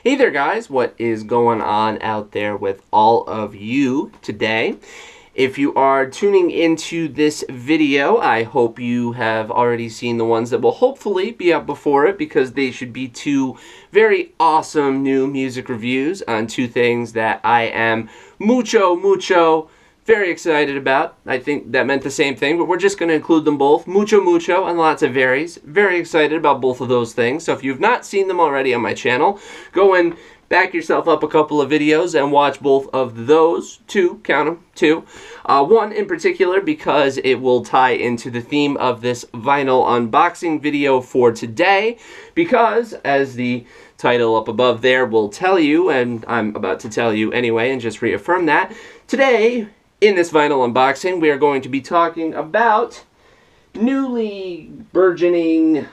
Hey there guys, what is going on out there with all of you today? If you are tuning into this video, I hope you have already seen the ones that will hopefully be up before it, because they should be two very awesome new music reviews on two things that I am mucho very excited about. I think that meant the same thing, but we're just going to include them both. Mucho and lots of varies. Very excited about both of those things. So if you've not seen them already on my channel, go and back yourself up a couple of videos and watch both of those. Two, count them, two. One in particular because it will tie into the theme of this vinyl unboxing video for today, because as the title up above there will tell you, and I'm about to tell you anyway and just reaffirm that, today in this vinyl unboxing, we are going to be talking about newly burgeoning,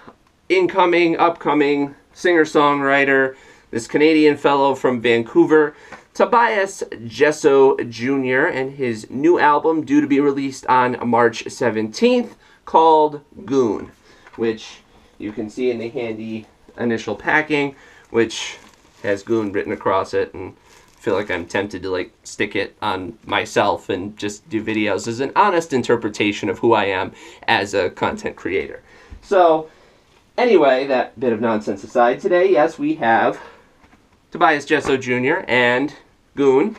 incoming, upcoming singer-songwriter, this Canadian fellow from Vancouver, Tobias Jesso Jr., and his new album due to be released on March 17th called Goon, which you can see in the handy initial packing, which has Goon written across it, and feel like I'm tempted to like stick it on myself and just do videos as an honest interpretation of who I am as a content creator. So anyway, that bit of nonsense aside, today, yes, we have Tobias Jesso Jr. and Goon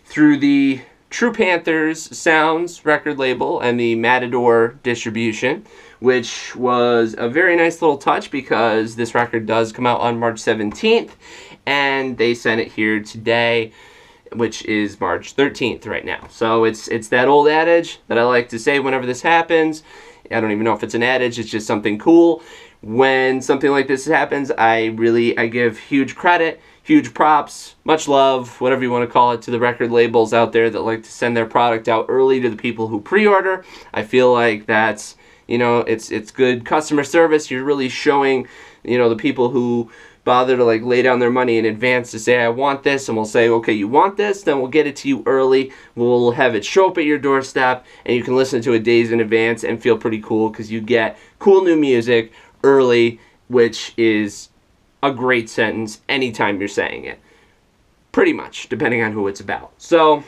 through the True Panthers Sounds record label and the Matador distribution, which was a very nice little touch because this record does come out on March 17th, and they sent it here today, which is March 13th right now. So it's that old adage that I like to say whenever this happens. I don't even know if it's an adage, it's just something cool. When something like this happens, I give huge credit, huge props, much love, whatever you want to call it, to the record labels out there that like to send their product out early to the people who pre-order. I feel like that's, you know, it's good customer service. You're really showing, you know, the people who bother to like lay down their money in advance to say, I want this, and we'll say, okay, you want this, then we'll get it to you early. We'll have it show up at your doorstep, and you can listen to it days in advance and feel pretty cool because you get cool new music early, which is a great sentence anytime you're saying it. Pretty much, depending on who it's about. So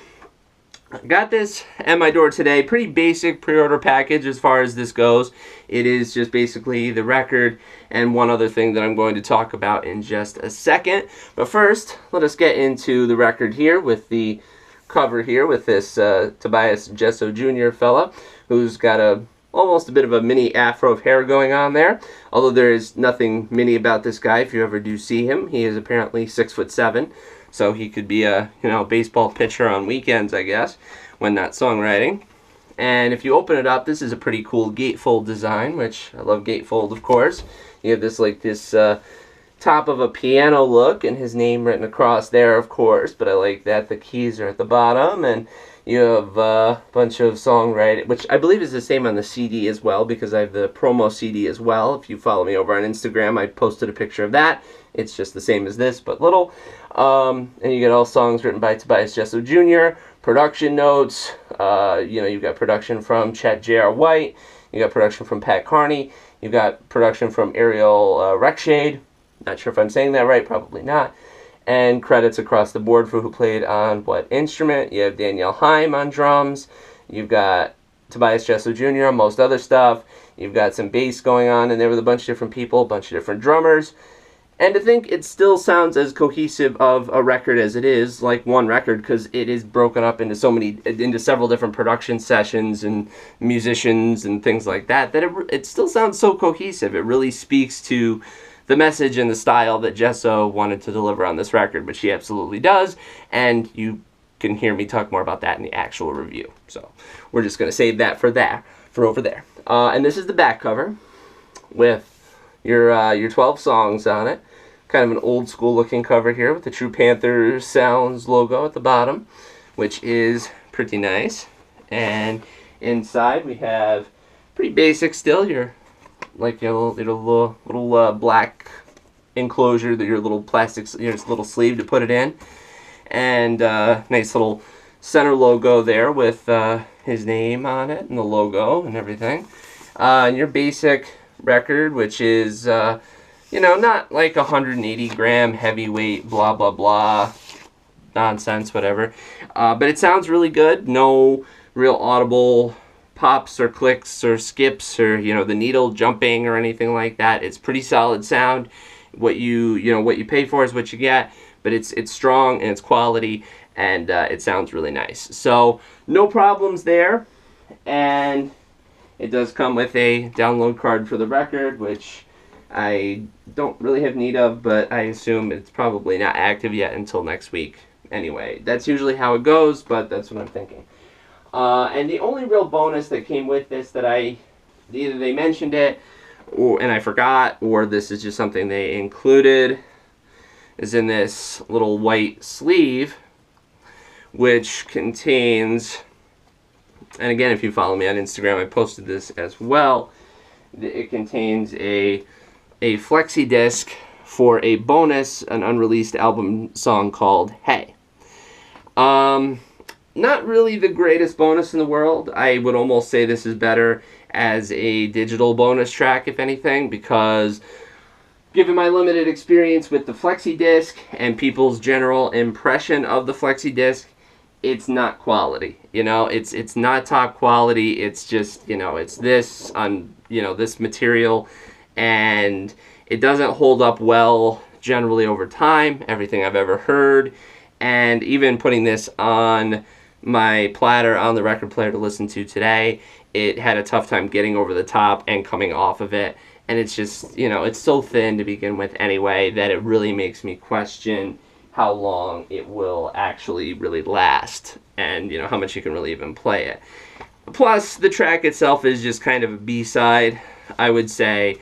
I got this at my door today. Pretty basic pre-order package as far as this goes. It is just basically the record and one other thing that I'm going to talk about in just a second. But first, let us get into the record here with the cover here with this Tobias Jesso Jr. fella who's got almost a bit of a mini afro of hair going on there. Although there is nothing mini about this guy if you ever do see him. He is apparently 6'7". So he could be a, you know, baseball pitcher on weekends, I guess, when not songwriting. And if you open it up, this is a pretty cool gatefold design, which I love gatefold, of course. You have this like this top of a piano look, and his name written across there, of course. But I like that the keys are at the bottom, and you have a bunch of songwriting, which I believe is the same on the CD as well, because I have the promo CD as well. If you follow me over on Instagram, I posted a picture of that. It's just the same as this, but little. And you get all songs written by Tobias Jesso Jr., production notes, you know, you've got production from Chet J.R. White, you got production from Pat Carney, you've got production from Ariel Rexshade, not sure if I'm saying that right, probably not, and credits across the board for who played on what instrument. You have Danielle Haim on drums, you've got Tobias Jesso Jr. on most other stuff, you've got some bass going on, and there with a bunch of different people, a bunch of different drummers. And to think it still sounds as cohesive of a record as it is, like one record, because it is broken up into several different production sessions and musicians and things like that, it still sounds so cohesive. It really speaks to the message and the style that Jesso wanted to deliver on this record, which he absolutely does, and you can hear me talk more about that in the actual review. So we're just going to save that for over there. And this is the back cover with your 12 songs on it. Kind of an old school looking cover here with the True Panthers Sounds logo at the bottom, which is pretty nice. And inside we have pretty basic still, your little black enclosure, your little plastic, your little sleeve to put it in, and nice little center logo there with his name on it and the logo and everything. And your basic record, which is You know, not like 180 gram heavyweight, blah, blah, blah, nonsense, whatever. But it sounds really good. No real audible pops or clicks or skips or, you know, the needle jumping or anything like that. It's pretty solid sound. What you pay for is what you get, but it's strong and it's quality, and it sounds really nice. So no problems there. And it does come with a download card for the record, which I don't really have need of, but I assume it's probably not active yet until next week. Anyway, that's usually how it goes, but that's what I'm thinking. And the only real bonus that came with this that either they mentioned it, and I forgot, or this is just something they included, is in this little white sleeve, which contains, and again, if you follow me on Instagram, I posted this as well, it contains a flexi disc for a bonus, an unreleased album song called Hey. Not really the greatest bonus in the world. I would almost say this is better as a digital bonus track, if anything, because given my limited experience with the flexi disc and people's general impression of the flexi disc, it's not quality. You know, it's not top quality. It's just, you know, it's this on, you know, this material, and it doesn't hold up well generally over time, everything I've ever heard. And even putting this on my platter on the record player to listen to today, it had a tough time getting over the top and coming off of it. And it's just, you know, it's so thin to begin with anyway that it really makes me question how long it will actually really last, and, you know, how much you can really even play it. Plus, the track itself is just kind of a B-side. I would say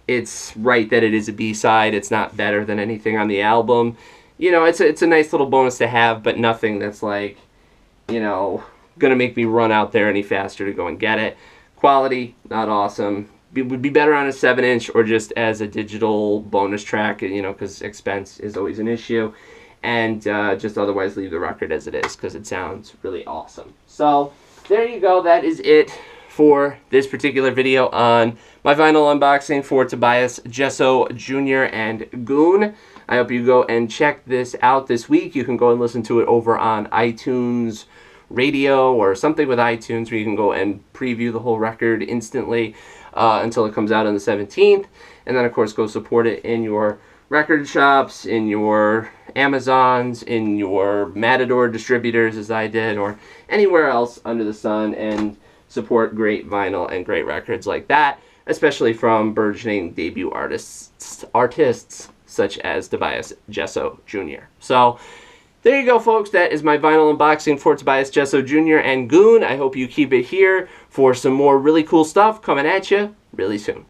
it's right that it is a B-side. It's not better than anything on the album. You know, it's a nice little bonus to have, but nothing that's like, you know, gonna make me run out there any faster to go and get it. Quality, not awesome. Would be better on a 7-inch or just as a digital bonus track, you know, because expense is always an issue. And just otherwise leave the record as it is, because it sounds really awesome. So there you go. That is it for this particular video on my vinyl unboxing for Tobias Jesso Jr. and Goon. I hope you go and check this out this week. You can go and listen to it over on iTunes Radio or something with iTunes, where you can go and preview the whole record instantly until it comes out on the 17th. And then, of course, go support it in your record shops, in your Amazons, in your Matador distributors, as I did, or anywhere else under the sun, and support great vinyl and great records like that, especially from burgeoning debut artists such as Tobias Jesso Jr. So there you go, folks. That is my vinyl unboxing for Tobias Jesso Jr. and Goon. I hope you keep it here for some more really cool stuff coming at you really soon.